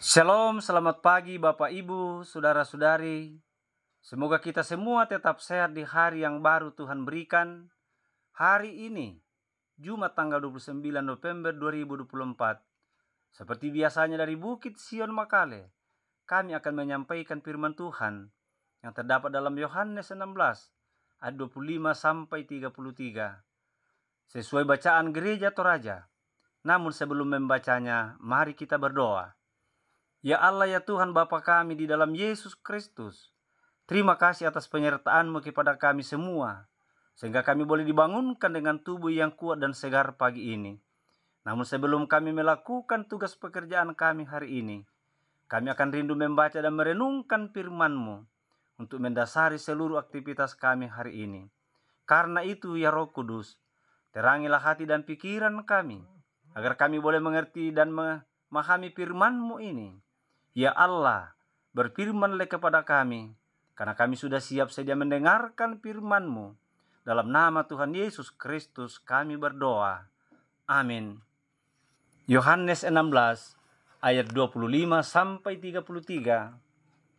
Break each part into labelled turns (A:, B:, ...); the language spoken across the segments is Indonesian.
A: Shalom, selamat pagi Bapak Ibu, Saudara-saudari. Semoga kita semua tetap sehat di hari yang baru Tuhan berikan. Hari ini, Jumat tanggal 29 November 2024. Seperti biasanya dari Bukit Sion Makale, kami akan menyampaikan firman Tuhan yang terdapat dalam Yohanes 16 ayat 25 sampai 33. Sesuai bacaan gereja Toraja. Namun sebelum membacanya, mari kita berdoa. Ya Allah, ya Tuhan Bapa kami di dalam Yesus Kristus, terima kasih atas penyertaan-Mu kepada kami semua, sehingga kami boleh dibangunkan dengan tubuh yang kuat dan segar pagi ini. Namun sebelum kami melakukan tugas pekerjaan kami hari ini, kami akan rindu membaca dan merenungkan firman-Mu untuk mendasari seluruh aktivitas kami hari ini. Karena itu ya Roh Kudus, terangilah hati dan pikiran kami, agar kami boleh mengerti dan memahami firman-Mu ini. Ya Allah, berfirmanlah kepada kami, karena kami sudah siap sedia mendengarkan firman-Mu. Dalam nama Tuhan Yesus Kristus kami berdoa. Amin. Yohanes 16 ayat 25 sampai 33.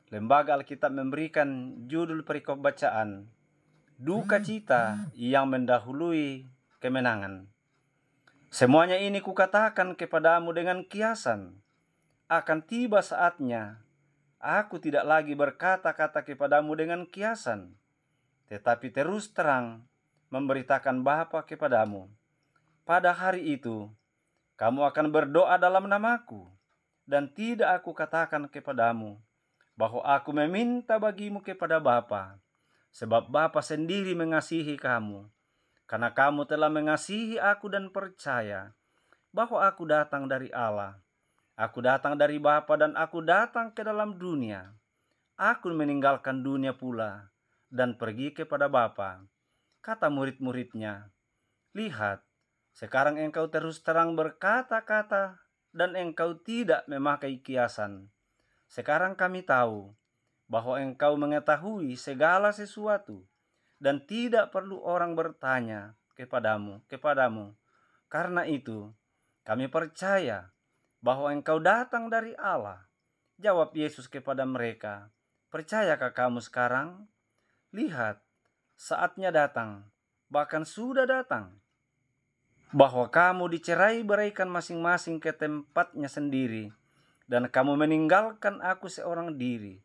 A: Lembaga Alkitab memberikan judul perikop bacaan, Duka Cita yang mendahului kemenangan. Semuanya ini kukatakan kepadamu dengan kiasan. Akan tiba saatnya, aku tidak lagi berkata-kata kepadamu dengan kiasan, tetapi terus terang memberitakan Bapa kepadamu. Pada hari itu, kamu akan berdoa dalam namaku, dan tidak aku katakan kepadamu bahwa aku meminta bagimu kepada Bapa, sebab Bapa sendiri mengasihi kamu, karena kamu telah mengasihi aku dan percaya bahwa aku datang dari Allah. Aku datang dari Bapa dan aku datang ke dalam dunia. Aku meninggalkan dunia pula dan pergi kepada Bapa. Kata murid-muridnya, lihat, sekarang engkau terus terang berkata-kata dan engkau tidak memakai kiasan. Sekarang kami tahu bahwa engkau mengetahui segala sesuatu dan tidak perlu orang bertanya kepadamu. Karena itu, kami percaya bahwa engkau datang dari Allah. Jawab Yesus kepada mereka, percayakah kamu sekarang? Lihat, saatnya datang, bahkan sudah datang, bahwa kamu dicerai beraikan masing-masing ke tempatnya sendiri, dan kamu meninggalkan aku seorang diri.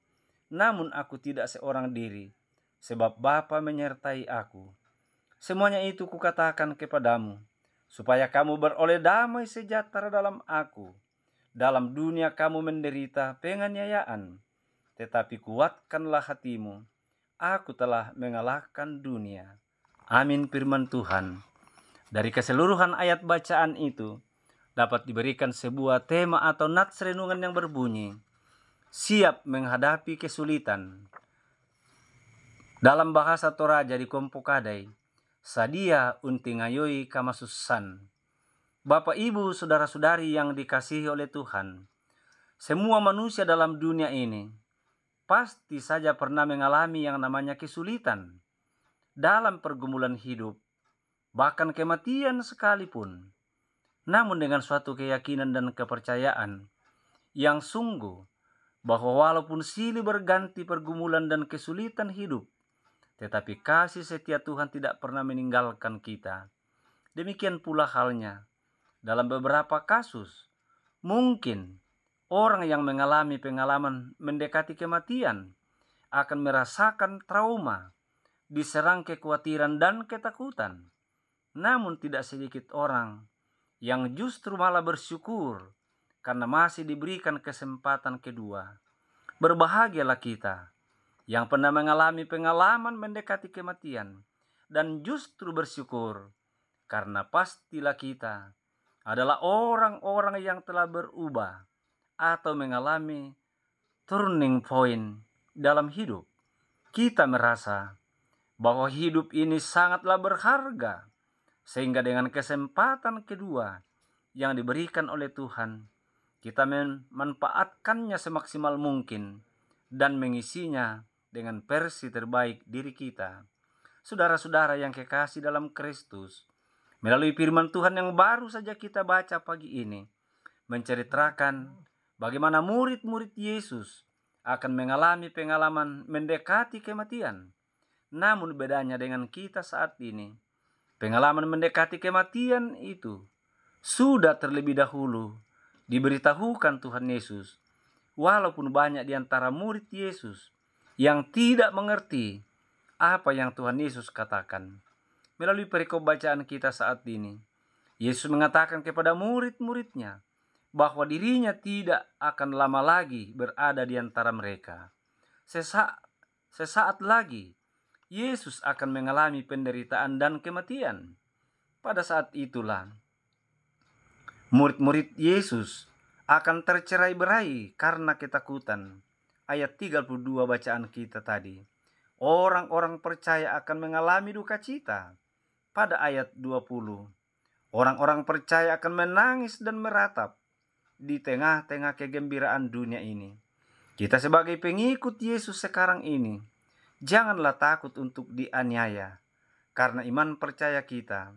A: Namun aku tidak seorang diri, sebab Bapa menyertai aku. Semuanya itu kukatakan kepadamu, supaya kamu beroleh damai sejahtera dalam aku. Dalam dunia kamu menderita penganiayaan, tetapi kuatkanlah hatimu. Aku telah mengalahkan dunia. Amin firman Tuhan. Dari keseluruhan ayat bacaan itu, dapat diberikan sebuah tema atau nats renungan yang berbunyi, siap menghadapi kesulitan. Dalam bahasa Toraja di Kompokadai, sadia unti ngayoi kamasusan. Bapak, Ibu, Saudara-saudari yang dikasihi oleh Tuhan, semua manusia dalam dunia ini pasti saja pernah mengalami yang namanya kesulitan dalam pergumulan hidup, bahkan kematian sekalipun. Namun dengan suatu keyakinan dan kepercayaan yang sungguh bahwa walaupun silih berganti pergumulan dan kesulitan hidup, tetapi kasih setia Tuhan tidak pernah meninggalkan kita. Demikian pula halnya dalam beberapa kasus, mungkin orang yang mengalami pengalaman mendekati kematian akan merasakan trauma, diserang kekhawatiran dan ketakutan. Namun tidak sedikit orang yang justru malah bersyukur karena masih diberikan kesempatan kedua. Berbahagialah kita yang pernah mengalami pengalaman mendekati kematian dan justru bersyukur karena pastilah kita adalah orang-orang yang telah berubah atau mengalami turning point dalam hidup. Kita merasa bahwa hidup ini sangatlah berharga, sehingga dengan kesempatan kedua yang diberikan oleh Tuhan, kita memanfaatkannya semaksimal mungkin dan mengisinya dengan versi terbaik diri kita. Saudara-saudara yang kekasih dalam Kristus, melalui firman Tuhan yang baru saja kita baca pagi ini, menceritakan bagaimana murid-murid Yesus akan mengalami pengalaman mendekati kematian. Namun bedanya dengan kita saat ini, pengalaman mendekati kematian itu sudah terlebih dahulu diberitahukan Tuhan Yesus. Walaupun banyak di antara murid Yesus yang tidak mengerti apa yang Tuhan Yesus katakan. Melalui perikop bacaan kita saat ini, Yesus mengatakan kepada murid-muridnya bahwa dirinya tidak akan lama lagi berada di antara mereka. Sesaat lagi, Yesus akan mengalami penderitaan dan kematian. Pada saat itulah, murid-murid Yesus akan tercerai-berai karena ketakutan. Ayat 32 bacaan kita tadi. Orang-orang percaya akan mengalami duka cita. Pada ayat 20. Orang-orang percaya akan menangis dan meratap di tengah-tengah kegembiraan dunia ini. Kita sebagai pengikut Yesus sekarang ini, janganlah takut untuk dianiaya karena iman percaya kita.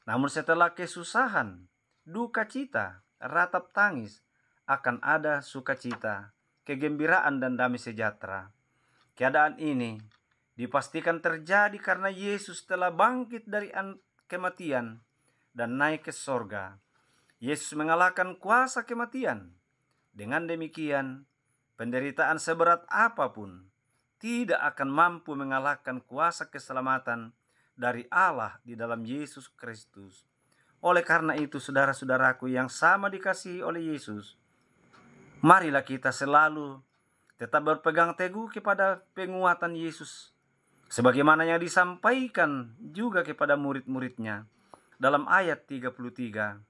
A: Namun setelah kesusahan, duka cita, ratap tangis, akan ada sukacita, kegembiraan dan damai sejahtera. Keadaan ini dipastikan terjadi karena Yesus telah bangkit dari kematian dan naik ke sorga. Yesus mengalahkan kuasa kematian. Dengan demikian, penderitaan seberat apapun tidak akan mampu mengalahkan kuasa keselamatan dari Allah di dalam Yesus Kristus. Oleh karena itu, saudara-saudaraku yang sama dikasihi oleh Yesus, marilah kita selalu tetap berpegang teguh kepada penguatan Yesus, sebagaimana yang disampaikan juga kepada murid-muridnya. Dalam ayat 33,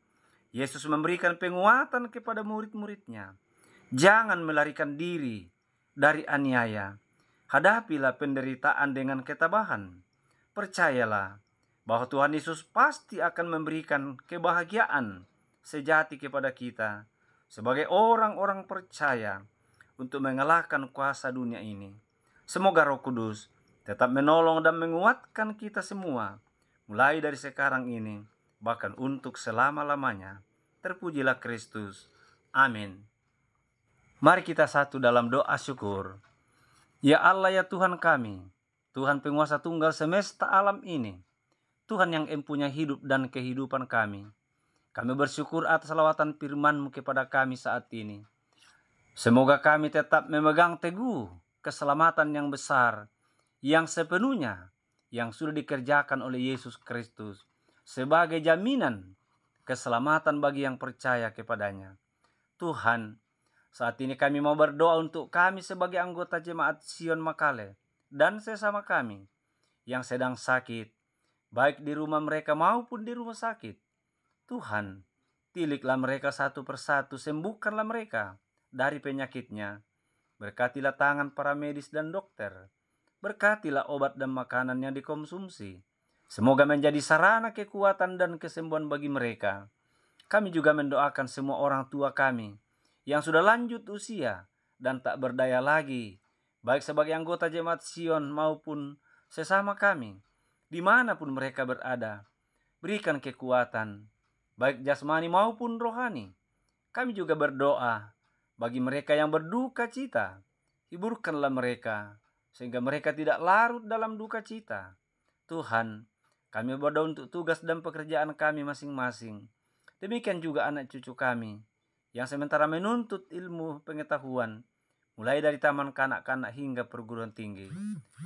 A: Yesus memberikan penguatan kepada murid-muridnya. Jangan melarikan diri dari aniaya. Hadapilah penderitaan dengan ketabahan. Percayalah bahwa Tuhan Yesus pasti akan memberikan kebahagiaan sejati kepada kita sebagai orang-orang percaya untuk mengalahkan kuasa dunia ini. Semoga Roh Kudus tetap menolong dan menguatkan kita semua, mulai dari sekarang ini, bahkan untuk selama-lamanya. Terpujilah Kristus. Amin. Mari kita satu dalam doa syukur. Ya Allah, ya Tuhan kami, Tuhan penguasa tunggal semesta alam ini, Tuhan yang empunya hidup dan kehidupan kami. Kami bersyukur atas lawatan firman-Mu kepada kami saat ini. Semoga kami tetap memegang teguh keselamatan yang besar, yang sepenuhnya, yang sudah dikerjakan oleh Yesus Kristus sebagai jaminan keselamatan bagi yang percaya kepadanya. Tuhan, saat ini kami mau berdoa untuk kami sebagai anggota Jemaat Sion Makale dan sesama kami yang sedang sakit, baik di rumah mereka maupun di rumah sakit. Tuhan, tiliklah mereka satu persatu, sembuhkanlah mereka dari penyakitnya. Berkatilah tangan para medis dan dokter. Berkatilah obat dan makanan yang dikonsumsi. Semoga menjadi sarana kekuatan dan kesembuhan bagi mereka. Kami juga mendoakan semua orang tua kami yang sudah lanjut usia dan tak berdaya lagi, baik sebagai anggota Jemaat Sion maupun sesama kami, dimanapun mereka berada. Berikan kekuatan, baik jasmani maupun rohani. Kami juga berdoa bagi mereka yang berduka cita. Hiburkanlah mereka, sehingga mereka tidak larut dalam duka cita. Tuhan, kami berdoa untuk tugas dan pekerjaan kami masing-masing. Demikian juga anak cucu kami, yang sementara menuntut ilmu pengetahuan, mulai dari taman kanak-kanak hingga perguruan tinggi.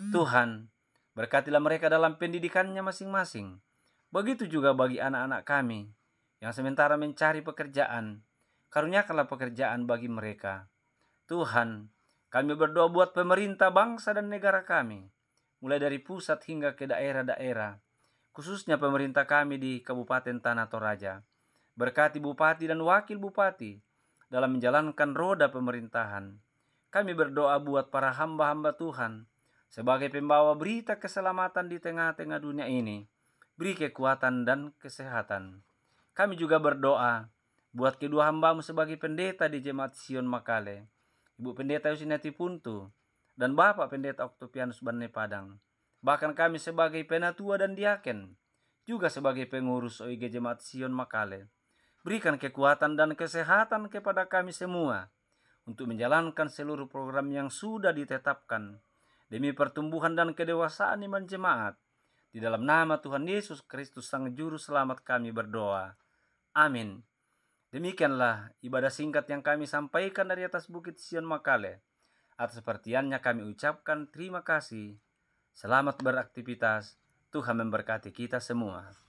A: Tuhan, berkatilah mereka dalam pendidikannya masing-masing. Begitu juga bagi anak-anak kami, yang sementara mencari pekerjaan. Karuniakanlah pekerjaan bagi mereka. Tuhan, kami berdoa buat pemerintah bangsa dan negara kami, mulai dari pusat hingga ke daerah-daerah, khususnya pemerintah kami di Kabupaten Tanah Toraja. Berkati bupati dan wakil bupati dalam menjalankan roda pemerintahan. Kami berdoa buat para hamba-hamba Tuhan sebagai pembawa berita keselamatan di tengah-tengah dunia ini. Beri kekuatan dan kesehatan. Kami juga berdoa buat kedua hamba-Mu sebagai pendeta di Jemaat Sion Makale, Ibu Pendeta Yusinati Puntu dan Bapak Pendeta Oktopianus Bane Padang. Bahkan kami sebagai penatua dan diaken, juga sebagai pengurus OIG Jemaat Sion Makale. Berikan kekuatan dan kesehatan kepada kami semua, untuk menjalankan seluruh program yang sudah ditetapkan demi pertumbuhan dan kedewasaan iman jemaat. Di dalam nama Tuhan Yesus Kristus Sang Juru Selamat kami berdoa. Amin. Demikianlah ibadah singkat yang kami sampaikan dari atas Bukit Sion Makale. Atas perhatiannya kami ucapkan terima kasih. Selamat beraktivitas. Tuhan memberkati kita semua.